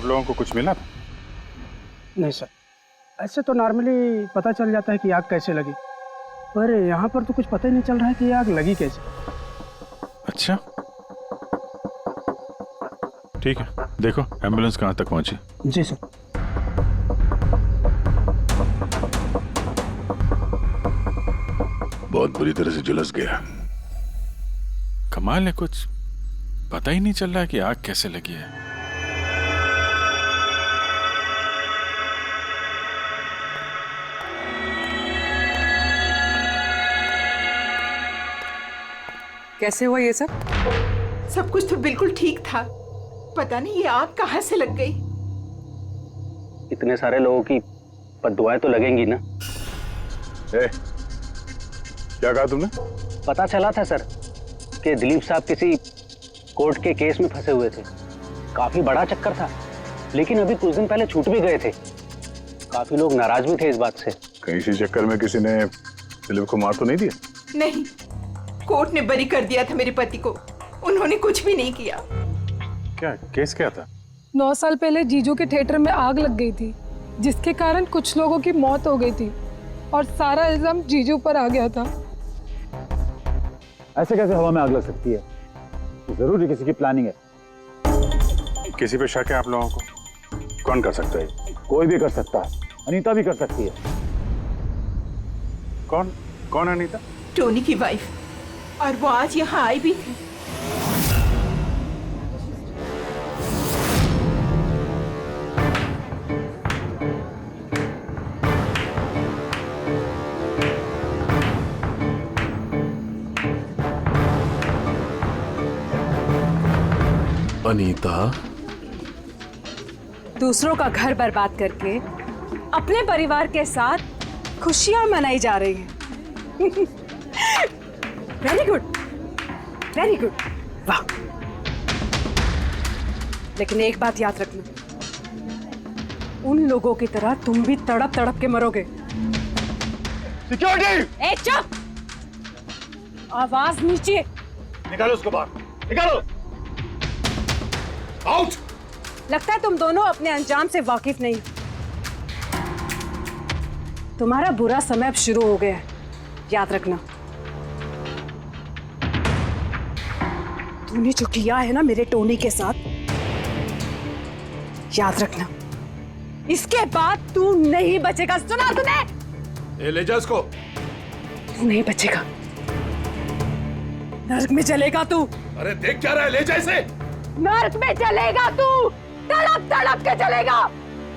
लोगों को कुछ मिला? नहीं सर, ऐसे तो नॉर्मली पता चल जाता है कि आग कैसे लगी, पर यहाँ पर तो कुछ पता ही नहीं चल रहा है कि आग लगी कैसे। अच्छा, ठीक है, देखो एम्बुलेंस कहाँ तक पहुंची। जी सर। बहुत बुरी तरह से झुलस गया। कमाल है, कुछ पता ही नहीं चल रहा है कि आग कैसे लगी है। कैसे हुआ ये सब? सब कुछ तो बिल्कुल ठीक था, पता नहीं ये आग कहाँ से लग गई। इतने सारे लोगों की बद्दुआएं तो लगेंगी ना। क्या कहा तुमने? पता चला था सर कि दिलीप साहब किसी कोर्ट के केस में फंसे हुए थे। काफी बड़ा चक्कर था, लेकिन अभी कुछ दिन पहले छूट भी गए थे। काफी लोग नाराज भी थे इस बात से। कहीं इसी चक्कर में किसी ने दिलीप को मार तो नहीं दिया? नहीं, कोर्ट ने बरी कर दिया था मेरे पति को, उन्होंने कुछ भी नहीं किया। क्या केस क्या था? 9 साल पहले जीजू के थिएटर में आग लग गई थी, जिसके कारण कुछ लोगों की मौत हो गई थी और सारा इल्जाम जीजू पर आ गया था। ऐसे कैसे हवा में आग लग सकती है? जरूर किसी की प्लानिंग है। किसी पे शक है आप लोगों को? कौन कर सकता है? कोई भी कर सकता है, अनीता भी कर सकती है। कौन कौन अनीता? टोनी की वाइफ, और वो आज यहाँ आई भी थी। अनीता, दूसरों का घर बर्बाद करके अपने परिवार के साथ खुशियां मनाई जा रही है। वेरी गुड, वेरी गुड, वाह। लेकिन एक बात याद रखना, उन लोगों की तरह तुम भी तड़प तड़प के मरोगे। सिक्योरिटी! ए चुप! आवाज नीचे। निकालो उसको बाहर, निकालो! आउट! लगता है तुम दोनों अपने अंजाम से वाकिफ नहीं। तुम्हारा बुरा समय अब शुरू हो गया है, याद रखना। तूने जो किया है ना मेरे टोनी के साथ, याद रखना, इसके बाद तू नहीं बचेगा। सुना तूने? ले जा इसको। तू नहीं बचेगा, नर्क में चलेगा तू। अरे देख क्या रहा है, ले जा इसे। नर्क में चलेगा तू, तड़प तड़प के चलेगा,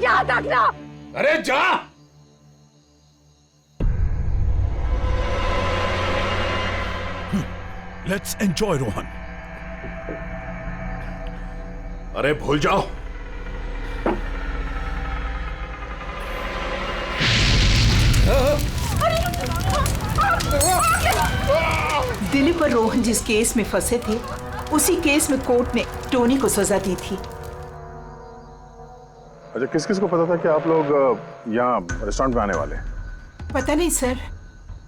याद रखना। अरे जा। Let's enjoy Rohan. अरे भूल जाओ। दिलीप और रोहन जिस केस में फंसे थे, उसी केस में कोर्ट ने टोनी को सजा दी थी। अच्छा, किस किस को पता था कि आप लोग यहाँ रेस्टोरेंट में आने वाले? पता नहीं सर।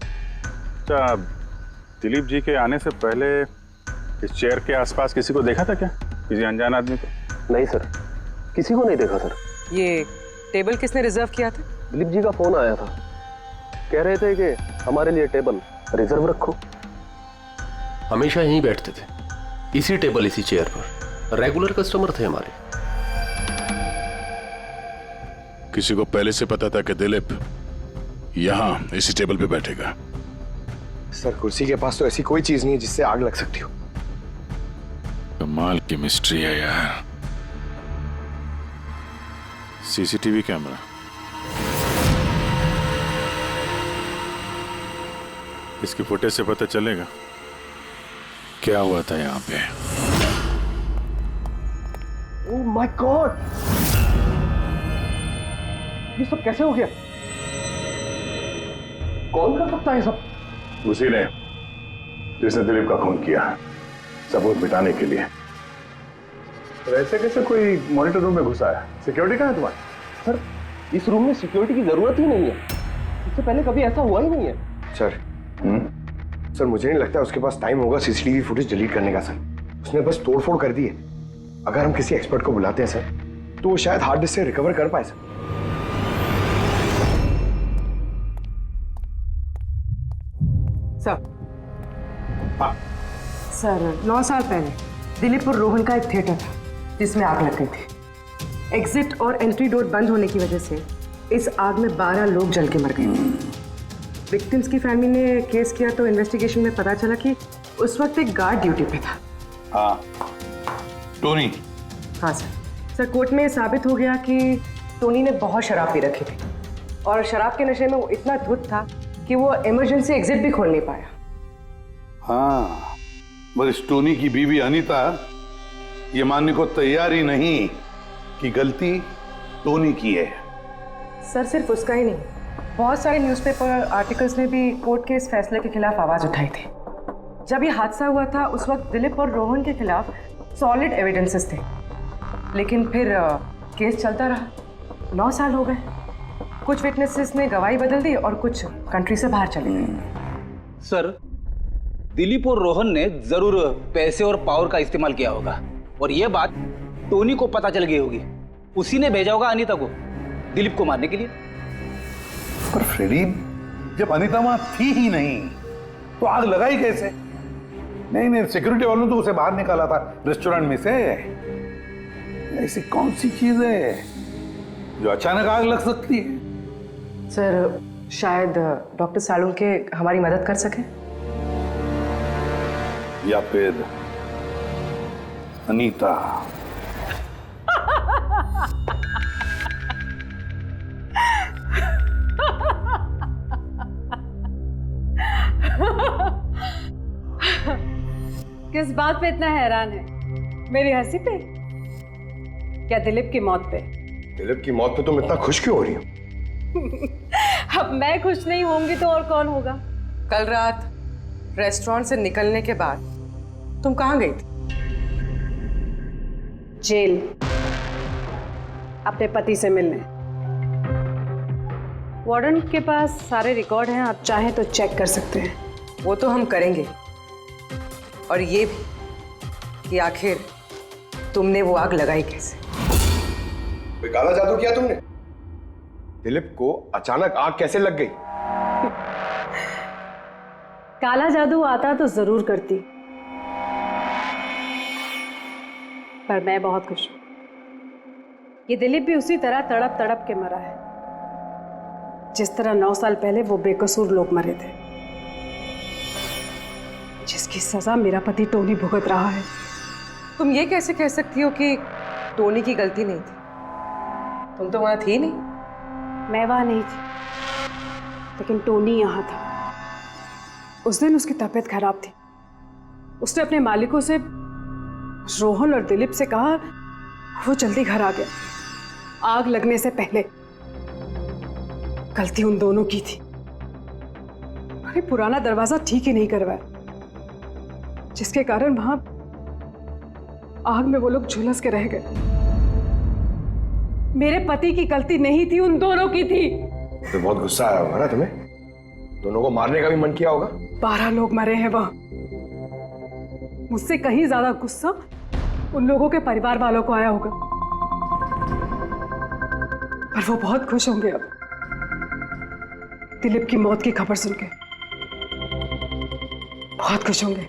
अच्छा, दिलीप जी के आने से पहले इस चेयर के आसपास किसी को देखा था क्या? किसी अनजान आदमी को? नहीं सर, किसी को नहीं देखा सर। ये टेबल किसने रिजर्व किया था? दिलीप जी का फोन आया था, कह रहे थे कि हमारे लिए टेबल रिजर्व रखो। हमेशा यहीं बैठते थे, इसी टेबल इसी चेयर पर, रेगुलर कस्टमर थे हमारे। किसी को पहले से पता था कि दिलीप यहाँ इसी टेबल पे बैठेगा? सर, कुर्सी के पास तो ऐसी कोई चीज नहीं है जिससे आग लग सकती हो। कमाल की मिस्ट्री है यार। सीसीटीवी कैमरा, इसकी फुटेज से पता चलेगा क्या हुआ था यहाँ पे। ओह माय गॉड, ये सब कैसे हो गया? कौन कर सकता है ये सब? उसी ने जिसने दिलीप का खून किया, सबूत मिटाने के लिए। तो ऐसे कैसे कोई मॉनिटर रूम में घुसा है? सिक्योरिटी कहाँ है तुम्हारी? सर, इस रूम में सिक्योरिटी की जरूरत ही नहीं है, इससे पहले कभी ऐसा हुआ ही नहीं है। सर, सर मुझे नहीं लगता उसके पास टाइम होगा सीसीटीवी फुटेज डिलीट करने का। सर, उसने बस तोड़फोड़ कर दी है। अगर हम किसी एक्सपर्ट को बुलाते हैं सर, तो वो शायद हार्ड डिस्क से रिकवर कर पाए सर। सर 9 साल पहले दिलीप और रोहन का एक थिएटर था जिसमें आग लग गई थी। एग्जिट और एंट्री डोर बंद होने की वजह से इस आग में 12 लोग जल के मर गए। विक्टिम्स की फैमिली ने केस किया तो इन्वेस्टिगेशन में पता चला कि उस वक्त एक गार्ड ड्यूटी पे था। हाँ, टोनी। हाँ सर कोर्ट में साबित हो गया कि टोनी ने बहुत शराब पी रखी थी और शराब के नशे में वो इतना धुत था कि वो इमरजेंसी एग्जिट भी खोल नहीं पाया। हाँ, मगर टोनी की बीवी अनीता ये मानने को तैयार ही नहीं कि गलती टोनी की है। सर सिर्फ उसका ही नहीं, बहुत सारे न्यूज़पेपर आर्टिकल्स ने भी कोर्ट के इस फैसले के खिलाफ आवाज उठाई थी। जब ये हादसा हुआ था उस वक्त दिलीप और रोहन के खिलाफ सॉलिड एविडेंसेस थे, लेकिन फिर केस चलता रहा। 9 साल हो गए। कुछ विटनेसेस ने गवाही बदल दी और कुछ कंट्री से बाहर चले गए। सर, दिलीप और रोहन ने जरूर पैसे और पावर का इस्तेमाल किया होगा और यह बात टोनी को पता चल गई होगी। उसी ने भेजा होगा अनीता को दिलीप को मारने के लिए। पर फ्रेडी, जब अनीता वहां थी ही नहीं तो आग लगाई कैसे? नहीं, सिक्योरिटी वालों ने तो उसे बाहर निकाला था रेस्टोरेंट में से। ऐसी कौन सी चीज है जो अचानक आग लग सकती है? सर शायद डॉक्टर सालुंके हमारी मदद कर सके, या फिर अनीता। किस बात पे इतना हैरान है? मेरी हंसी पे या दिलीप की मौत पे? दिलीप की मौत पे तुम इतना खुश क्यों हो रही हो? अब मैं खुश नहीं होंगी तो और कौन होगा? कल रात रेस्टोरेंट से निकलने के बाद तुम कहाँ गई थी? जेल, अपने पति से मिलने। वार्डन के पास सारे रिकॉर्ड हैं, आप चाहें तो चेक कर सकते हैं। वो तो हम करेंगे, और ये भी कि आखिर तुमने वो आग लगाई कैसे? कोई काला जादू किया तुमने? दिलीप को अचानक आग कैसे लग गई? काला जादू आता तो जरूर करती, पर मैं बहुत खुश हूं। ये दिलीप भी उसी तरह तड़प तड़प के मरा है जिस तरह 9 साल पहले वो बेकसूर लोग मरे थे, जिसकी सजा मेरा पति टोनी भुगत रहा है। तुम ये कैसे कह सकती हो कि टोनी की गलती नहीं थी? तुम तो वहां थी नहीं। मैं वहां नहीं थी, लेकिन टोनी यहाँ था। उस दिन उसकी तबीयत खराब थी। उसने अपने मालिकों से, रोहन और दिलीप से कहा वो जल्दी घर आ गया आग लगने से पहले। गलती उन दोनों की थी। अरे पुराना दरवाजा ठीक ही नहीं करवाया, जिसके कारण वहां आग में वो लोग झुलस के रह गए। मेरे पति की गलती नहीं थी, उन दोनों की थी। तो बहुत गुस्सा आया होगा ना तुम्हें? दोनों को मारने का भी मन किया होगा? 12 लोग मरे हैं वहां। मुझसे कहीं ज्यादा गुस्सा उन लोगों के परिवार वालों को आया होगा, पर वो बहुत खुश होंगे अब दिलीप की मौत की खबर सुन के। बहुत खुश होंगे।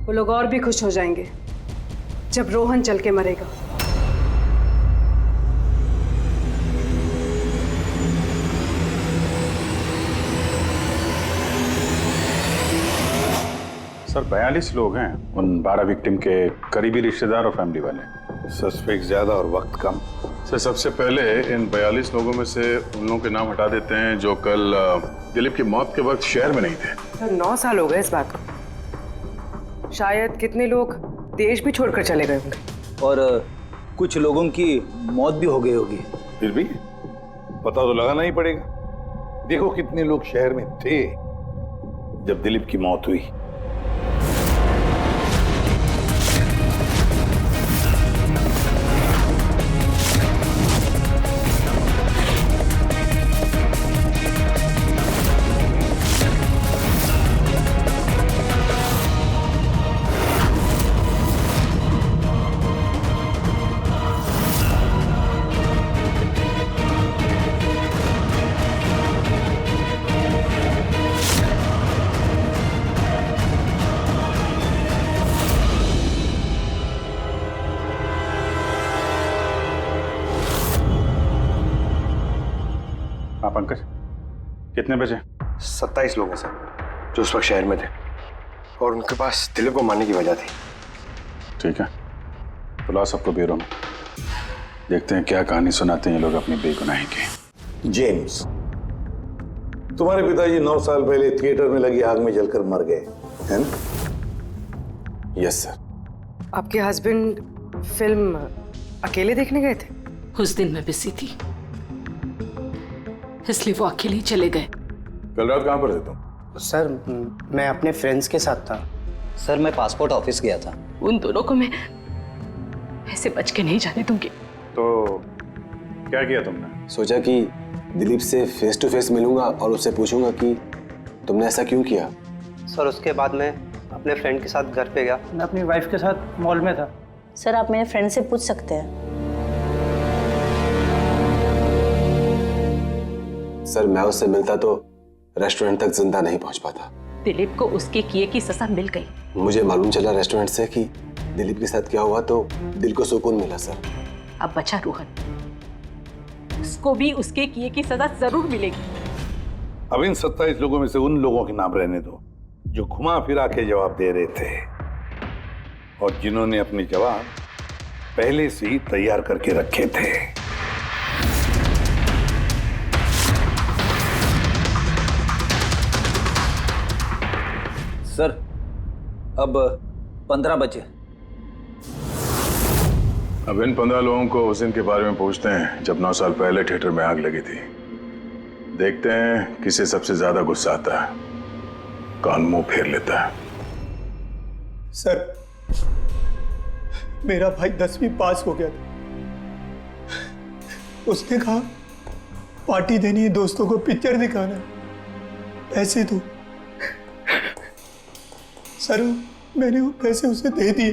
वो लोग और भी खुश हो जाएंगे जब रोहन चल के मरेगा। सर 42 लोग हैं, उन 12 विक्टिम के करीबी रिश्तेदार और फैमिली वाले। सस्पेक्ट ज्यादा और वक्त कम। सर सबसे पहले इन 42 लोगों में से उन लोगों के नाम हटा देते हैं जो कल दिलीप की मौत के वक्त शहर में नहीं थे। सर 9 साल हो गए इस बात को। शायद कितने लोग देश भी छोड़कर चले गए होंगे, और कुछ लोगों की मौत भी हो गई होगी। फिर भी पता तो लगाना ही पड़ेगा। देखो कितने लोग शहर में थे जब दिलीप की मौत हुई। हाँ पंकज, कितने बजे? 27 लोग हैं सर जो उस वक्त शहर में थे और उनके पास दिलीप को मारने की वजह थी। ठीक है, बुलाओ सबको ब्यूरो में, देखते हैं क्या कहानी सुनाते हैं ये लोग अपनी बेगुनाही की। जेम्स, तुम्हारे पिताजी 9 साल पहले थिएटर में लगी आग में जलकर मर गए, है ना? Yes sir. आपके हस्बैंड फिल्म अकेले देखने गए थे? उस दिन मैं बिजी थी, इसलिए वो अकेले ही चले गए। कल रात कहाँ पर थे तुम? सर मैं अपने फ्रेंड्स के साथ था। सर मैं पासपोर्ट ऑफिस गया था। उन दोनों को मैं ऐसे बच के नहीं जाने दूंगी। तो क्या किया तुमने? सोचा कि दिलीप से फेस टू फेस मिलूंगा और उससे पूछूंगा कि तुमने ऐसा क्यों किया। सर उसके बाद मैं अपने फ्रेंड के साथ घर पे गया। मैं अपनी वाइफ के साथ मॉल में था। सर आप मेरे फ्रेंड से पूछ सकते हैं। सर मैं उससे मिलता तो रेस्टोरेंट तक जिंदा नहीं पहुंच पाता। दिलीप को उसके किए की सजा मिल गई। मुझे मालूम चला रेस्टोरेंट से कि दिलीप के साथ क्या हुआ तो दिल को सुकून मिला सर। अब बचा रोहन, उसको भी उसके किए की सजा जरूर मिलेगी। अब इन 27 लोगों में से उन लोगों के नाम रहने दो जो घुमा फिरा के जवाब दे रहे थे और जिन्होंने अपने जवाब पहले से ही तैयार करके रखे थे। सर अब 15 बजे। अब इन 15 लोगों को उस दिन के बारे में पूछते हैं जब 9 साल पहले थिएटर में आग लगी थी। देखते हैं किसे सबसे ज्यादा गुस्सा आता है, कौन मुंह फेर लेता है। सर मेरा भाई 10वीं पास हो गया था। उसने कहा पार्टी देनी है, दोस्तों को पिक्चर दिखाना है, पैसे दो। सर मैंने वो पैसे उसे दे दिए।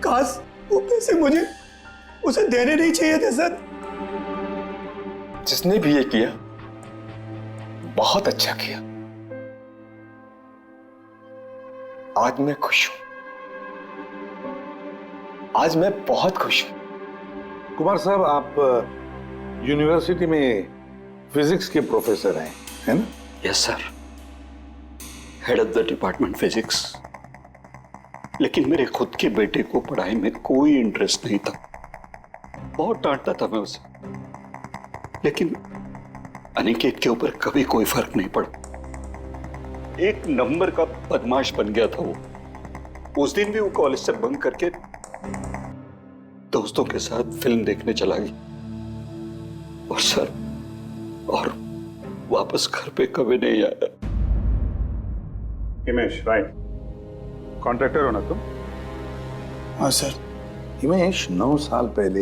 काश वो पैसे मुझे उसे देने नहीं चाहिए थे सर। जिसने भी ये किया बहुत अच्छा किया। आज मैं खुश हूं, आज मैं बहुत खुश हूं। कुमार साहब आप यूनिवर्सिटी में फिजिक्स के प्रोफेसर हैं, है ना? Yes sir, head of the department physics. लेकिन मेरे खुद के बेटे को पढ़ाई में कोई इंटरेस्ट नहीं था। बहुत डांटता था मैं उसे, लेकिन अनिकेत के ऊपर कभी कोई फर्क नहीं पड़ा। एक नंबर का बदमाश बन गया था वो। उस दिन भी वो कॉलेज से बंक करके दोस्तों के साथ फिल्म देखने चला गया और सर और वापस घर पे कभी नहीं आया। हिमेश, राइट, कॉन्ट्रैक्टर हो ना तुम? हाँ सर। हिमेश, 9 साल पहले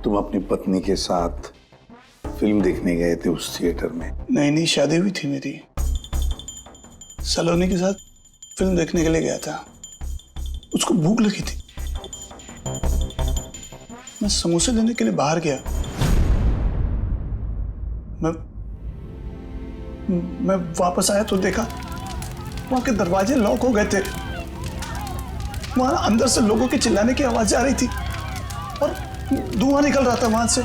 तुम अपनी पत्नी के साथ फिल्म देखने गए थे उस थिएटर में। नई नई शादी हुई थी मेरी। सलोनी के साथ फिल्म देखने के लिए गया था। उसको भूख लगी थी, मैं समोसे लेने के लिए बाहर गया। मैं वापस आया तो देखा वहां के दरवाजे लॉक हो गए थे। वहां अंदर से लोगों के चिल्लाने की आवाज आ रही थी और धुआं निकल रहा था वहां से।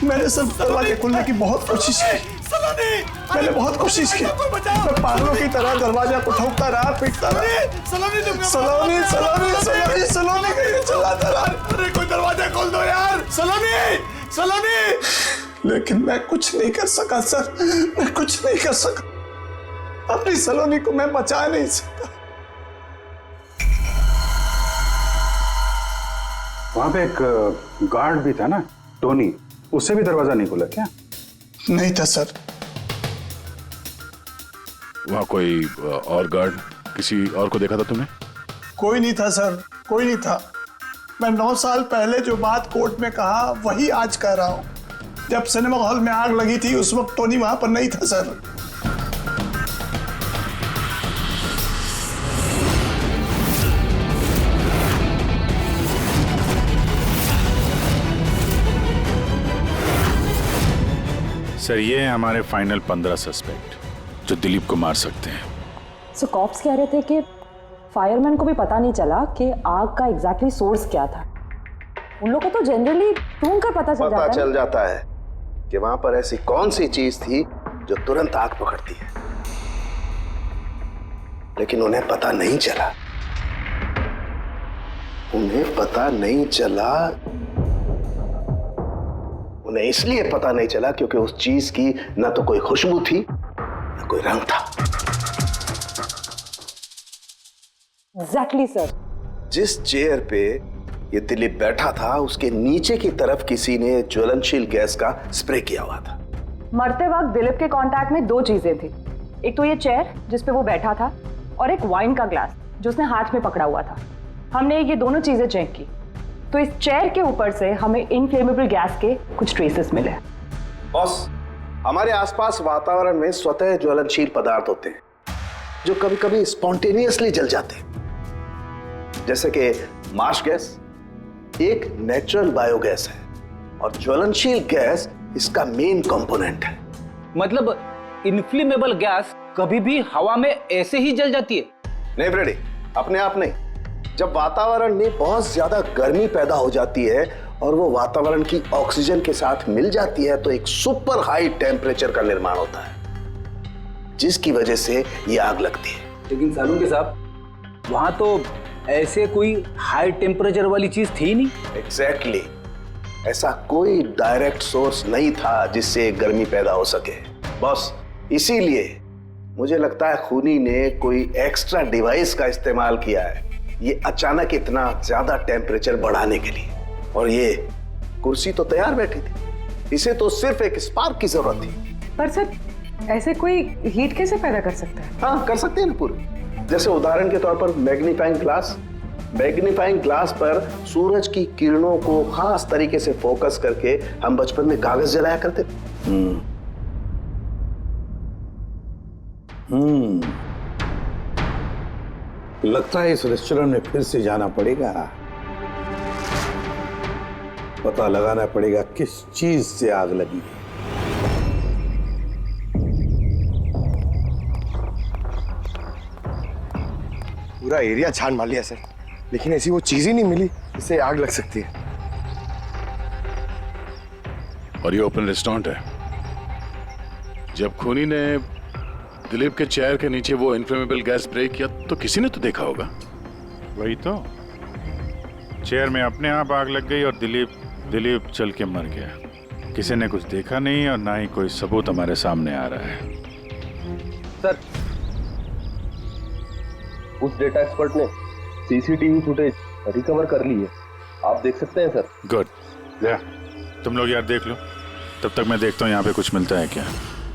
मैंने सब दरवाजे खोलने की बहुत कोशिश की। मैंने बहुत कोशिश की। मैं पागलों की तरह दरवाजा को ठोकता रहा, पीटता रहा। सलोनी चिल्लाता रहा, अरे कोई दरवाजा खोल दो यार, सलोनी। लेकिन मैं कुछ नहीं कर सका सर, मैं कुछ नहीं कर सका। अपनी सलोनी को मैं बचा नहीं सका। वहां पे एक गार्ड भी था ना, टोनी, उससे भी दरवाजा नहीं खुला क्या? नहीं था सर। वहां कोई और गार्ड, किसी और को देखा था तुमने? कोई नहीं था सर, कोई नहीं था। मैं 9 साल पहले जो बात कोर्ट में कहा वही आज कह रहा हूं। जब सिनेमा हॉल में आग लगी थी उस वक्त टोनी वहां पर नहीं था सर। सर ये हैं हमारे फाइनल 15 सस्पेक्ट जो दिलीप को मार सकते हैं। सो कॉप्स कह रहे थे कि फायरमैन को भी पता नहीं चला कि आग का एग्जैक्टली सोर्स क्या था। उन लोगों को तो जनरली ढूंढ कर पता चल जाता है। कि वहां पर ऐसी कौन सी चीज थी जो तुरंत आग पकड़ती है, लेकिन उन्हें पता नहीं चला। उन्हें पता नहीं चला। उन्हें इसलिए पता नहीं चला क्योंकि उस चीज की ना तो कोई खुशबू थी ना कोई रंग था। Exactly sir. जिस चेयर पे ये दिलीप बैठा था उसके नीचे की तरफ किसी ने ज्वलनशील गैस का स्प्रे किया हुआ था। मरते वक्त दिलीप के कांटेक्ट में दो चीजें थी, एक तो ये चेयर जिस पे वो बैठा था और एक वाइन का ग्लास जो उसने हाथ में पकड़ा हुआ था। हमने ये दोनों चीजें चेक की तो इस चेयर के ऊपर से हमें इनफ्लेमेबल गैस के कुछ ट्रेसेस मिले। बॉस, हमारे आसपास वातावरण में स्वतः ज्वलनशील पदार्थ होते हैं जो कभी कभी स्पॉन्टेनियसली जल जाते हैं, जैसे कि मार्श गैस एक नेचुरल बायोगैस है और ज्वलनशील गैस इसका मेन कंपोनेंट है। मतलब इनफ्लेमेबल गैस कभी भी हवा में ऐसे ही जल जाती है? नहीं फ्रेडी, अपने आप नहीं। जब वातावरण में बहुत ज्यादा गर्मी पैदा हो जाती है और वो वातावरण की ऑक्सीजन के साथ मिल जाती है तो एक सुपर हाई टेम्परेचर का निर्माण होता है, जिसकी वजह से ये आग लगती है। लेकिन सालून साहब, वहां तो ऐसे कोई हाई टेम्परेचर वाली चीज थी नहीं। एग्जैक्टली, ऐसा कोई डायरेक्ट सोर्स नहीं था जिससे गर्मी पैदा हो सके। बस इसीलिए मुझे लगता है खूनी ने कोई एक्स्ट्रा डिवाइस का इस्तेमाल किया है ये अचानक इतना ज्यादा टेम्परेचर बढ़ाने के लिए। और ये कुर्सी तो तैयार बैठी थी, इसे तो सिर्फ एक स्पार्क की जरूरत थी। पर सर, ऐसे कोई हीट कैसे पैदा कर सकता है? हाँ, कर सकते हैं ना पूरे। जैसे उदाहरण के तौर पर मैग्नीफाइंग ग्लास पर सूरज की किरणों को खास तरीके से फोकस करके हम बचपन में कागज जलाया करते थे। लगता है इस रेस्टोरेंट में फिर से जाना पड़ेगा, पता लगाना पड़ेगा किस चीज से आग लगी है। पूरा एरिया छान मार लिया सर, लेकिन ऐसी वो चीज ही नहीं मिली जिससे आग लग सकती है। और ये ओपन रेस्टोरेंट है। जब खूनी ने दिलीप के चेयर के नीचे वो इनफ्लेमेबल गैस स्प्रे किया तो किसी ने तो देखा होगा। वही तो, चेयर में अपने आप आग लग गई और दिलीप चल के मर गया। किसी ने कुछ देखा नहीं और ना ही कोई सबूत हमारे सामने आ रहा है। सर, उस डेटा एक्सपर्ट ने सीसीटीवी फुटेज रिकवर कर ली है, आप देख सकते हैं सर। गुड, तुम लोग यार देख लो, तब तक मैं देखता हूँ यहाँ पे कुछ मिलता है क्या।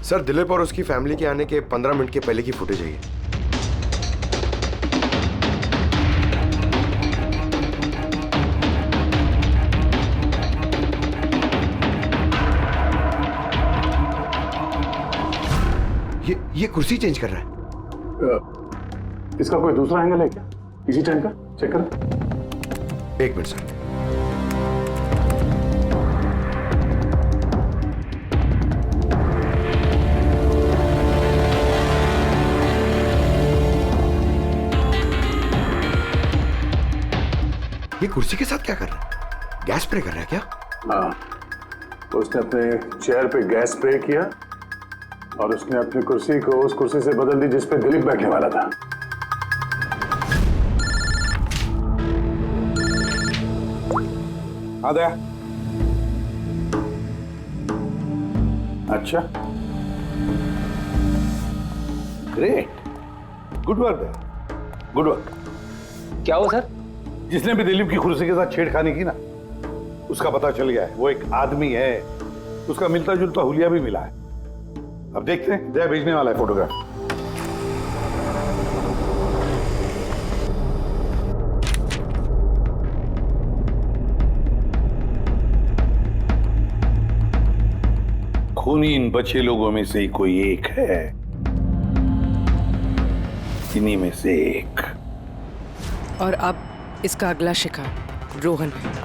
सर, दिलीप और उसकी फैमिली के आने के 15 मिनट के पहले की फुटेज है ये। ये कुर्सी चेंज कर रहा है। इसका कोई दूसरा एंगल है क्या इसी टाइम का? चेक करो। एक मिनट सर। ये कुर्सी के साथ क्या कर रहा है? गैस स्प्रे कर रहा है क्या? हाँ, तो उसने अपने चेयर पे गैस स्प्रे किया और उसने अपनी कुर्सी को उस कुर्सी से बदल दी जिस पे दिलीप बैठने वाला था। आ गया। अच्छा, great, good work, good work. क्या हुआ सर? जिसने भी दिलीप की कुर्सी के साथ छेड़खानी की ना, उसका पता चल गया है। वो एक आदमी है, उसका मिलता जुलता हुलिया भी मिला है। अब देखते हैं, जय भेजने वाला है फोटोग्राफ। खूनी इन बचे लोगों में से ही कोई एक है, इन्हीं में से एक। और अब इसका अगला शिकार रोहन है।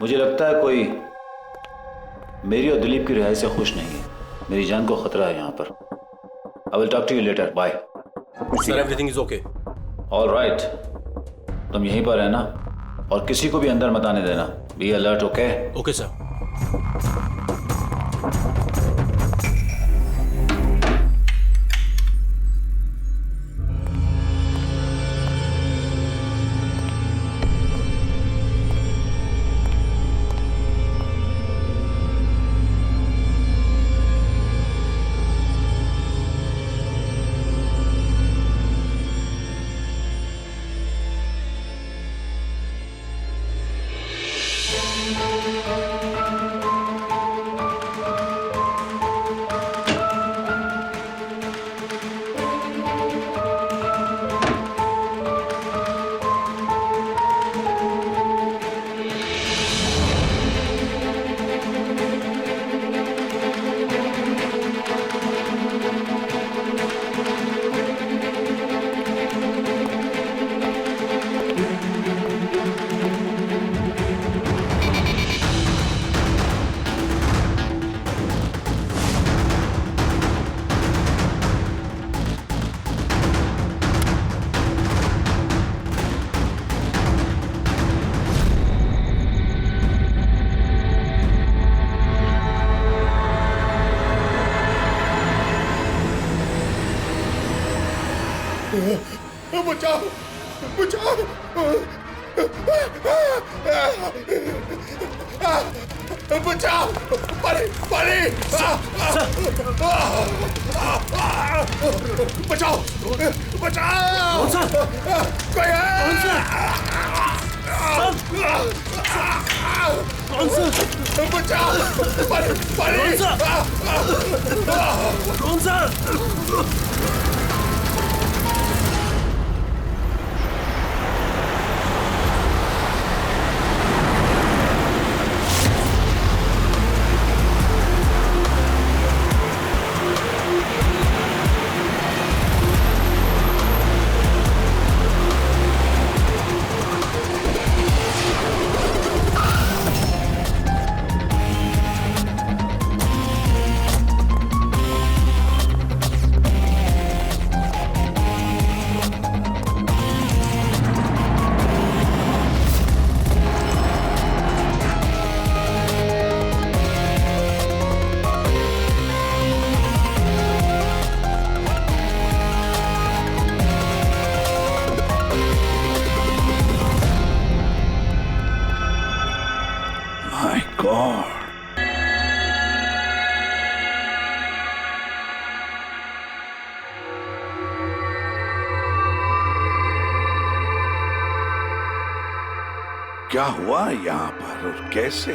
मुझे लगता है कोई मेरी और दिलीप की रिहाई से खुश नहीं है। मेरी जान को खतरा है यहाँ पर। I will talk to you later, bye. Sir everything is okay. All right, तुम यहीं पर रहना और किसी को भी अंदर मत आने देना। Be alert, okay? Okay sir. बचाओ बचाओ बचाओ, परे परे बचाओ बचाओ, कोई है? बचाओ, परे परे कौन सा? क्या हुआ यहाँ पर और कैसे?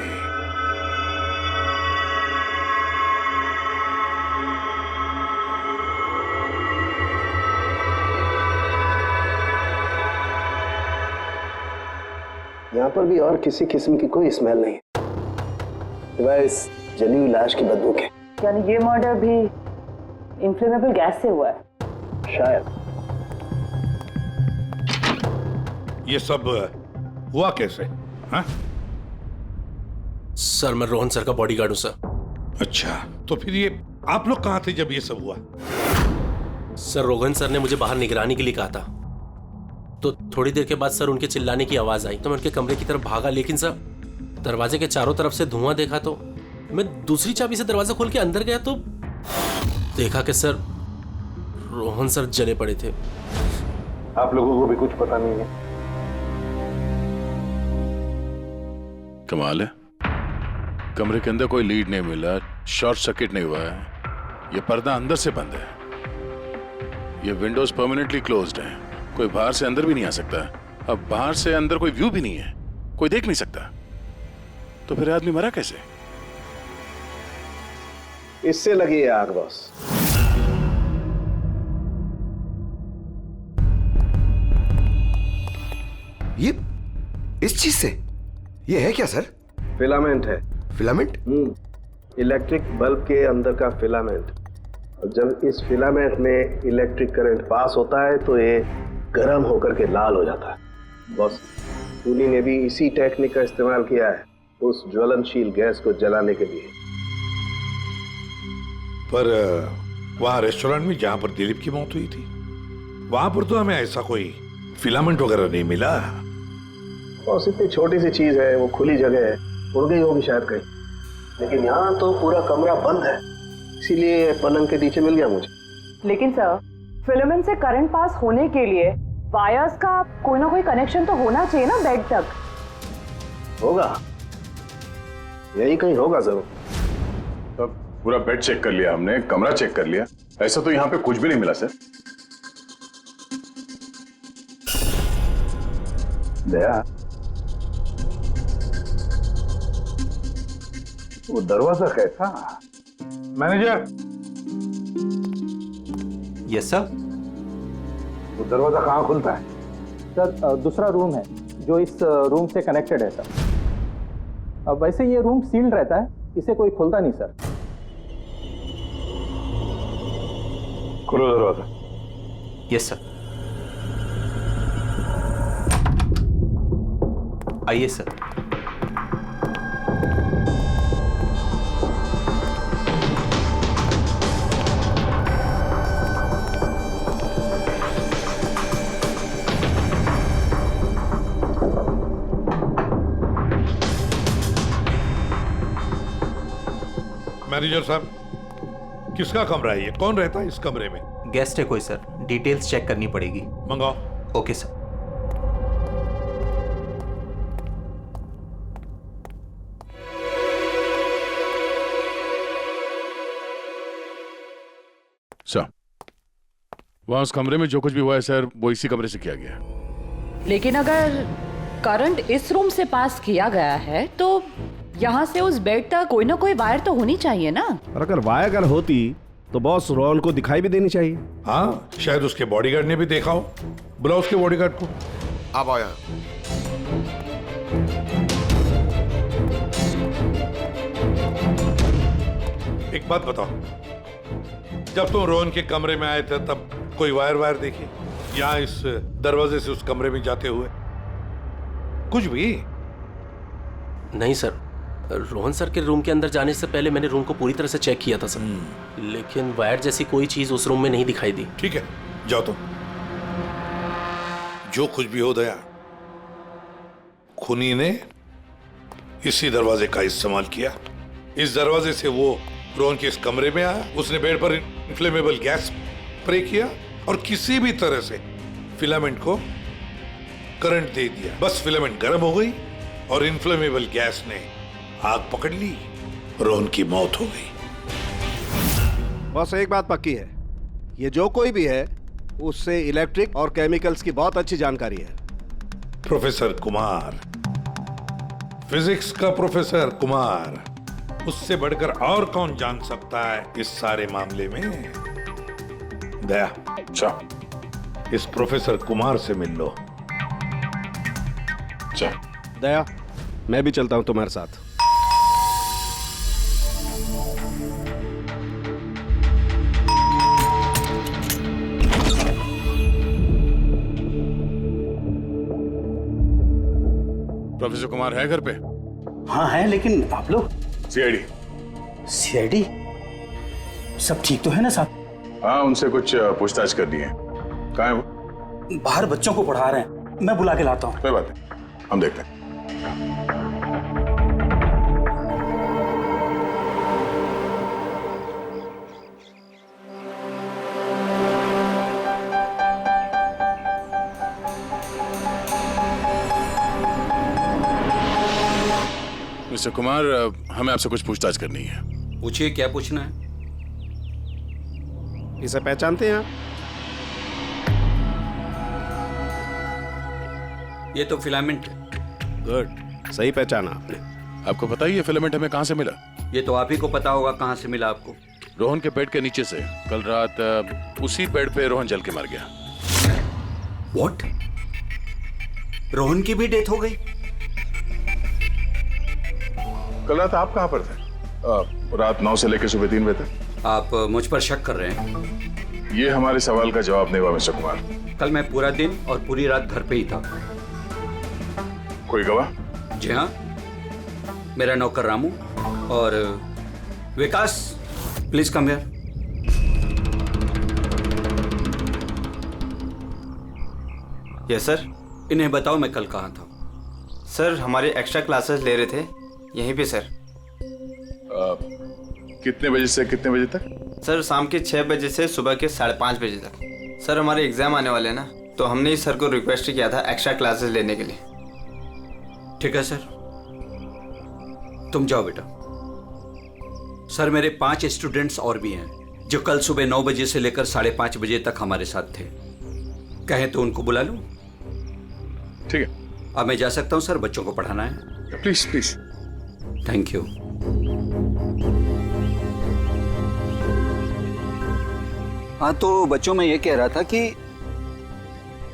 यहाँ पर भी और किसी किस्म की कोई स्मेल नहीं, सिवाय इस जली हुई लाश की बदबू के। यानी ये मर्डर भी इन्फ्लेमेबल गैस से हुआ है? शायद। ये सब हुआ कैसे? हाँ? सर मैं रोहन सर का बॉडीगार्ड हूं सर। अच्छा, तो फिर ये आप लोग कहाँ थे जब ये सब हुआ? सर रोहन सर ने मुझे बाहर निगरानी के लिए कहा था, तो थोड़ी देर के बाद सर उनके चिल्लाने की आवाज आई तो मैं उनके कमरे की तरफ भागा, लेकिन सर दरवाजे के चारों तरफ से धुआं देखा तो मैं दूसरी चाबी से दरवाजा खोल के अंदर गया तो देखा कि सर रोहन सर जले पड़े थे। आप लोगों को भी कुछ पता नहीं है? कमाल है, कमरे के अंदर कोई लीड नहीं मिला, शॉर्ट सर्किट नहीं हुआ है, ये पर्दा अंदर से बंद है, ये विंडोज परमानेंटली क्लोज्ड है, कोई बाहर से अंदर भी नहीं आ सकता। अब बाहर से अंदर कोई व्यू भी नहीं है, कोई देख नहीं सकता, तो फिर आदमी मरा कैसे? इससे लगी है आग बॉस। ये इस चीज से ये है क्या सर? फिलामेंट है। फिलामेंट? इलेक्ट्रिक बल्ब के अंदर का फिलामेंट। और जब इस फिलामेंट में इलेक्ट्रिक करंट पास होता है तो ये गर्म होकर के लाल हो जाता है। बॉस, खूनी ने भी इसी टेक्निक का इस्तेमाल किया है उस ज्वलनशील गैस को जलाने के लिए। पर वहां रेस्टोरेंट में जहां पर दिलीप की मौत हुई थी, वहां पर तो हमें ऐसा कोई फिलामेंट वगैरह नहीं मिला। और इतनी छोटी सी चीज है, वो खुली जगह है, उड़ गई होगी शायद कहीं। लेकिन यहाँ तो पूरा कमरा बंद है, इसीलिए पलंग के नीचे मिल गया मुझे। लेकिन सर, फिलामेंट से करंट पास होने के लिए वायर्स का कोई ना कोई कनेक्शन तो होना चाहिए ना बेड तक। होगा, यही कहीं होगा जरूर। तो पूरा बेड चेक कर लिया हमने, कमरा चेक कर लिया, ऐसा तो यहाँ पे कुछ भी नहीं मिला सर। दया, वो दरवाजा कैसा? मैनेजर। Yes sir. वो दरवाजा कहाँ खुलता है? सर दूसरा रूम है जो इस रूम से कनेक्टेड है सर। अब वैसे ये रूम सील्ड रहता है, इसे कोई खोलता नहीं सर। खोलो दरवाजा। Yes sir. आइए सर। मैनेजर साहब, किसका कमरा है ये? कौन रहता है इस कमरे में? गेस्ट है कोई सर, डिटेल्स चेक करनी पड़ेगी। मंगाओ। Okay sir. सर, वहां उस कमरे में जो कुछ भी हुआ है सर, वो इसी कमरे से किया गया। लेकिन अगर करंट इस रूम से पास किया गया है तो यहाँ से उस बेड तक कोई ना कोई वायर तो होनी चाहिए ना। और अगर वायर अगर होती तो बॉस रोहन को दिखाई भी देनी चाहिए। हाँ, शायद उसके बॉडीगार्ड ने भी देखा हो। बुलाओ उसके बॉडीगार्ड को। आप आओ यहाँ। एक बात बताओ, जब तुम रोहन के कमरे में आए थे तब कोई वायर देखी यहाँ इस दरवाजे से उस कमरे में जाते हुए? कुछ भी नहीं सर, रोहन सर के रूम के अंदर जाने से पहले मैंने रूम को पूरी तरह से चेक किया था सर, लेकिन वायर जैसी कोई चीज उस रूम में नहीं दिखाई दी। ठीक है, जाओ तुम। जो कुछ भी हो दया, खूनी ने इसी दरवाजे का इस्तेमाल किया। इस दरवाजे से वो रोहन के इस कमरे में आया, उसने बेड पर इन्फ्लेमेबल गैस स्प्रे किया और किसी भी तरह से फिलामेंट को करंट दे दिया। बस फिलामेंट गर्म हो गई और इन्फ्लेमेबल गैस ने आग पकड़ ली, रोहन की मौत हो गई। बस एक बात पक्की है, ये जो कोई भी है उससे इलेक्ट्रिक और केमिकल्स की बहुत अच्छी जानकारी है। प्रोफेसर कुमार, फिजिक्स का प्रोफेसर कुमार, उससे बढ़कर और कौन जान सकता है इस सारे मामले में? दया, अच्छा, इस प्रोफेसर कुमार से मिल लो। अच्छा दया, मैं भी चलता हूं तुम्हारे साथ। प्रोफेसर कुमार है घर पे? हाँ है, लेकिन आप लोग? सीआईडी सब ठीक तो है ना साहब? हाँ, उनसे कुछ पूछताछ करनी है। कहाँ है वो? बाहर बच्चों को पढ़ा रहे हैं, मैं बुला के लाता हूँ। कोई बात नहीं, हम देखते हैं। मिस्टर कुमार, हमें आपसे कुछ पूछताछ करनी है। पूछिए, क्या पूछना है? इसे पहचानते हैं आप? ये तो फिलामेंट है। गुड, सही पहचाना आपने। आपको पता ही है फिलामेंट हमें कहाँ से मिला? ये तो आप ही को पता होगा कहाँ से मिला आपको। रोहन के बेड के नीचे से। कल रात उसी बेड पे रोहन जल के मर गया। व्हाट? रोहन की भी डेथ हो गई? कल रात आप कहाँ पर थे? रात 9 से लेकर सुबह 3 बजे तक। आप मुझ पर शक कर रहे हैं? ये हमारे सवाल का जवाब नहीं हुआ मिस्टर कुमार। कल मैं पूरा दिन और पूरी रात घर पे ही था। कोई गवाह? जी हाँ, मेरा नौकर रामू और Vikas, please come here. Yes sir. इन्हें बताओ मैं कल कहाँ था। सर हमारे एक्स्ट्रा क्लासेस ले रहे थे, यहीं पे सर। कितने बजे से कितने बजे तक? सर शाम के 6 बजे से सुबह के 5:30 बजे तक। सर हमारे एग्जाम आने वाले हैं ना, तो हमने ही सर को रिक्वेस्ट किया था एक्स्ट्रा क्लासेस लेने के लिए। ठीक है सर, तुम जाओ बेटा। सर मेरे 5 स्टूडेंट्स और भी हैं जो कल सुबह 9 बजे से लेकर 5:30 बजे तक हमारे साथ थे। कहें तो उनको बुला लूं? ठीक है। अब मैं जा सकता हूं सर, बच्चों को पढ़ाना है। Please please. Thank you. हाँ तो बच्चों में ये कह रहा था कि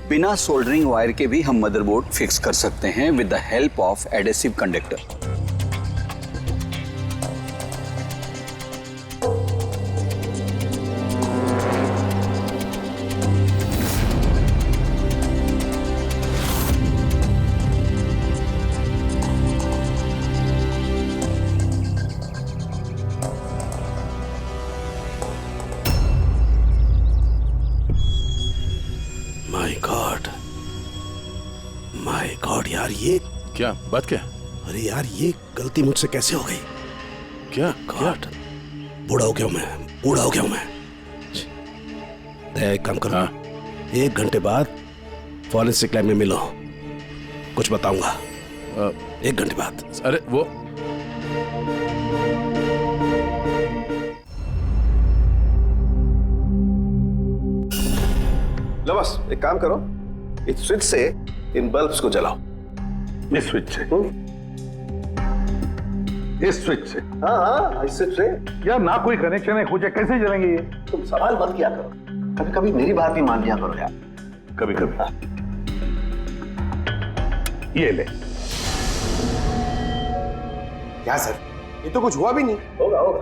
बिना सोल्डरिंग वायर के भी हम मदरबोर्ड फिक्स कर सकते हैं with the help of adhesive conductor. My God यार, ये क्या बात? क्या? अरे यार ये गलती मुझसे कैसे हो गई? क्या? गॉड, बूढ़ा हो गया हूं मैं, बूढ़ा हो गया हूं मैं। दया एक काम करो, 1 घंटे बाद फॉरेंसिक लैब में मिलो, कुछ बताऊंगा। 1 घंटे बाद। अरे वो लो बस एक काम करो, इस स्विच से इन बल्ब्स को जलाओ। इस स्विच से? इस स्विच से? हाँ हाँ इस स्विच से। यार ना कोई कनेक्शन है कुछ है, कैसे जलेंगे ये? तुम सवाल मत किया करो, कभी कभी मेरी बात भी मान लिया करो यार। कभी कभी। ये ले। क्या सर, ये तो कुछ हुआ भी नहीं। होगा होगा।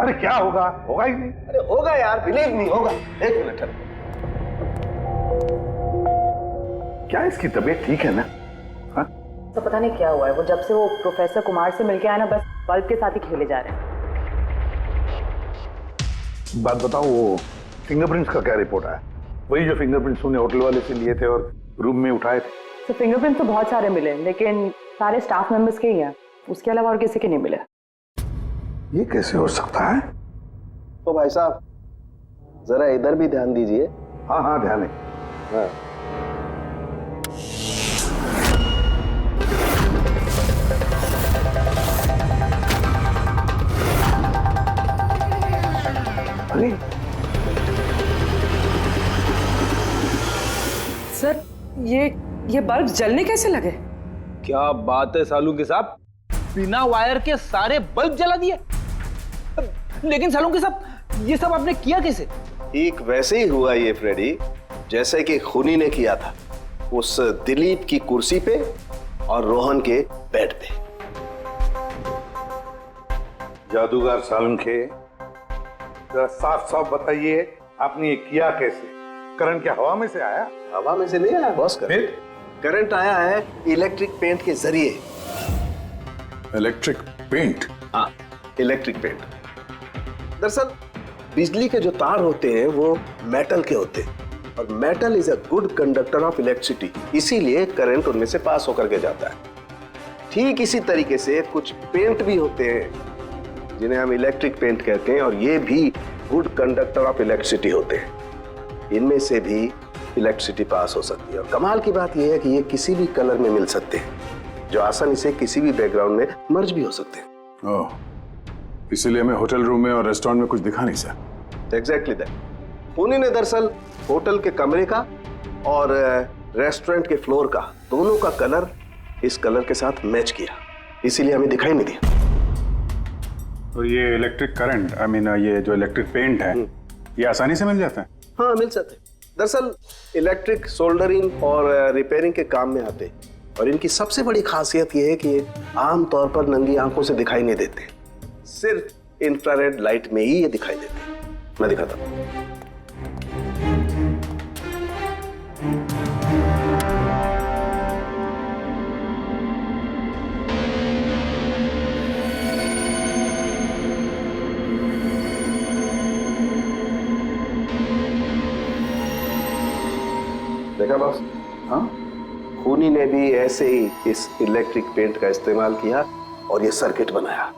अरे क्या होगा? होगा ही नहीं। अरे होगा यार, बिलीव नहीं होगा। 1 मिनट। क्या इसकी तबीयत ठीक है ना? हाँ? तो पता नहीं क्या हुआ है, वो जब से वो प्रोफेसर कुमार से मिलके आया ना, बस बल्ब के साथ ही खेले जा रहे हैं। बात बताओ, वो फिंगरप्रिंट्स का क्या रिपोर्ट आया? वही जो फिंगरप्रिंट्स तुमने होटल वाले से लिए थे और रूम में उठाए थे। तो फिंगरप्रिंट्स तो बहुत सारे मिले, लेकिन सारे स्टाफ मेंबर्स के ही हैं, उसके अलावा और किसी के नहीं मिले। ये कैसे हो सकता है? तो भाई साहब जरा इधर भी ध्यान दीजिए। हाँ हाँ ध्यान है। हाँ। अरे सर ये बल्ब जलने कैसे लगे? क्या बात है सालुंके साहब, बिना वायर के सारे बल्ब जला दिए। लेकिन सालुंके साहब ये सब आपने किया कैसे? ठीक वैसे ही हुआ ये फ्रेडी, जैसे कि खूनी ने किया था उस दिलीप की कुर्सी पे और रोहन के बेड पे। जादूगर सालुंखे, जरा साफ साफ बताइए आपने ये किया कैसे? करंट क्या हवा में से आया? हवा में से नहीं आया बॉस, करंट आया है इलेक्ट्रिक पेंट के जरिए। Electric paint? हाँ इलेक्ट्रिक पेंट। दरअसल बिजली के जो तार होते हैं वो मेटल के होते हैं और metal is a good conductor of electricity, इसीलिए करंट उनमें से पास होकर के जाता है। ठीक इसी तरीके से कुछ पेंट भी होते हैं जिन्हें हम इलेक्ट्रिक पेंट कहते हैं और ये भी गुड कंडक्टर ऑफ इलेक्ट्रिसिटी होते हैं। इनमें से भी इलेक्ट्रिसिटी पास हो सकती है और कमाल की बात यह है कि ये किसी भी कलर में मिल सकते हैं, जो आसानी से किसी भी बैकग्राउंड में मर्ज भी हो सकते हैं। ओह, इसीलिए हमें होटल रूम में और रेस्टोरेंट में कुछ दिखा नहीं सर। Exactly that. खूनी ने दरअसल होटल के कमरे का और रेस्टोरेंट के फ्लोर का दोनों का कलर इस कलर के साथ मैच किया, इसीलिए हमें दिखाई नहीं दिया। तो ये इलेक्ट्रिक करंट, आई मीन ये जो इलेक्ट्रिक पेंट है, ये आसानी से मिल जाता है? हाँ मिल सकते हैं। दरअसल इलेक्ट्रिक सोल्डरिंग और रिपेयरिंग के काम में आते हैं और इनकी सबसे बड़ी खासियत यह है कि ये आमतौर पर नंगी आंखों से दिखाई नहीं देते, सिर्फ इंफ्रारेड लाइट में ही ये दिखाई देते हैं। मैं दिखाता हूँ। देखा बॉस, हाँ, खूनी ने भी ऐसे ही इस इलेक्ट्रिक पेंट का इस्तेमाल किया और ये सर्किट बनाया।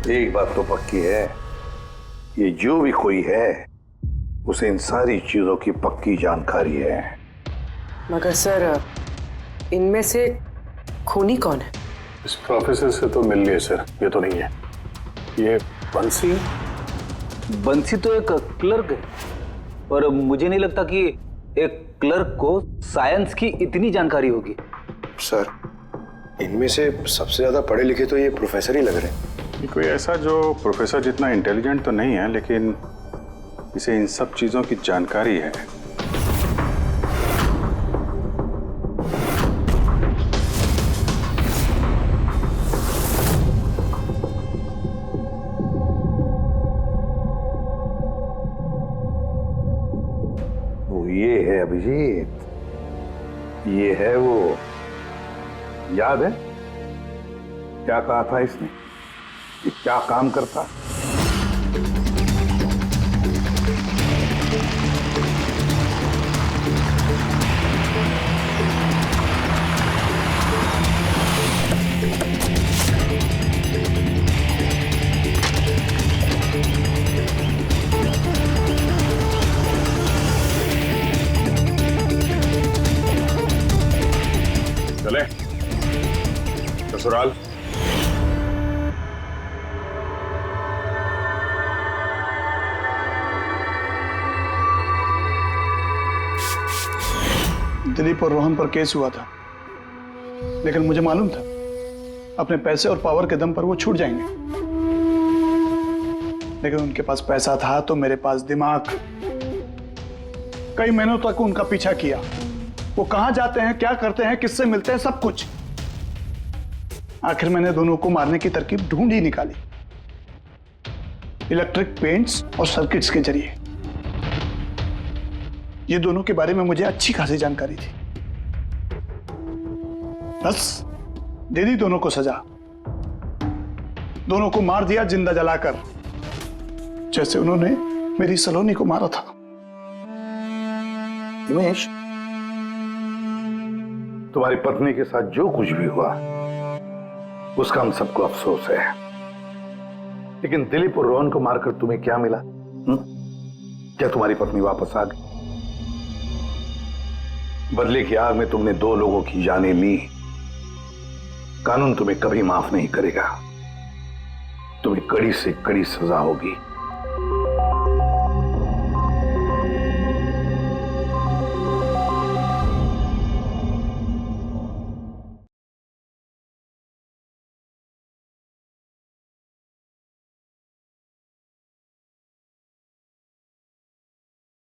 एक बात तो पक्की है, ये जो भी कोई है उसे इन सारी चीजों की पक्की जानकारी है। मगर सर, इनमें से खूनी कौन है? इस प्रोफेसर से तो मिल लिए सर, ये तो नहीं है। ये बंसी? बंसी तो एक क्लर्क है, और मुझे नहीं लगता कि एक क्लर्क को साइंस की इतनी जानकारी होगी। सर, इनमें से सबसे ज्यादा पढ़े लिखे तो ये प्रोफेसर ही लग रहे हैं। कोई ऐसा जो प्रोफेसर जितना इंटेलिजेंट तो नहीं है, लेकिन इसे इन सब चीजों की जानकारी है। वो ये है अभिजीत, ये है वो। याद है क्या कहा था इसने, कि क्या काम करता? चले ससुराल। दिलीप और रोहन पर केस हुआ था, लेकिन मुझे मालूम था अपने पैसे और पावर के दम पर वो छूट जाएंगे। लेकिन उनके पास पैसा था तो मेरे पास दिमाग। कई महीनों तक उनका पीछा किया, वो कहां जाते हैं, क्या करते हैं, किससे मिलते हैं, सब कुछ। आखिर मैंने दोनों को मारने की तरकीब ढूंढ ही निकाली, इलेक्ट्रिक पेंट्स और सर्किट्स के जरिए। ये दोनों के बारे में मुझे अच्छी खासी जानकारी थी। बस दे दी दोनों को सजा, दोनों को मार दिया जिंदा जलाकर, जैसे उन्होंने मेरी सलोनी को मारा था। उमेश, तुम्हारी पत्नी के साथ जो कुछ भी हुआ उसका हम सबको अफसोस है, लेकिन दिलीप और रोहन को मारकर तुम्हें क्या मिला? क्या तुम्हारी पत्नी वापस आ गई? बदले की आग में तुमने 2 लोगों की जानें ली। कानून तुम्हें कभी माफ नहीं करेगा, तुम्हें कड़ी से कड़ी सजा होगी।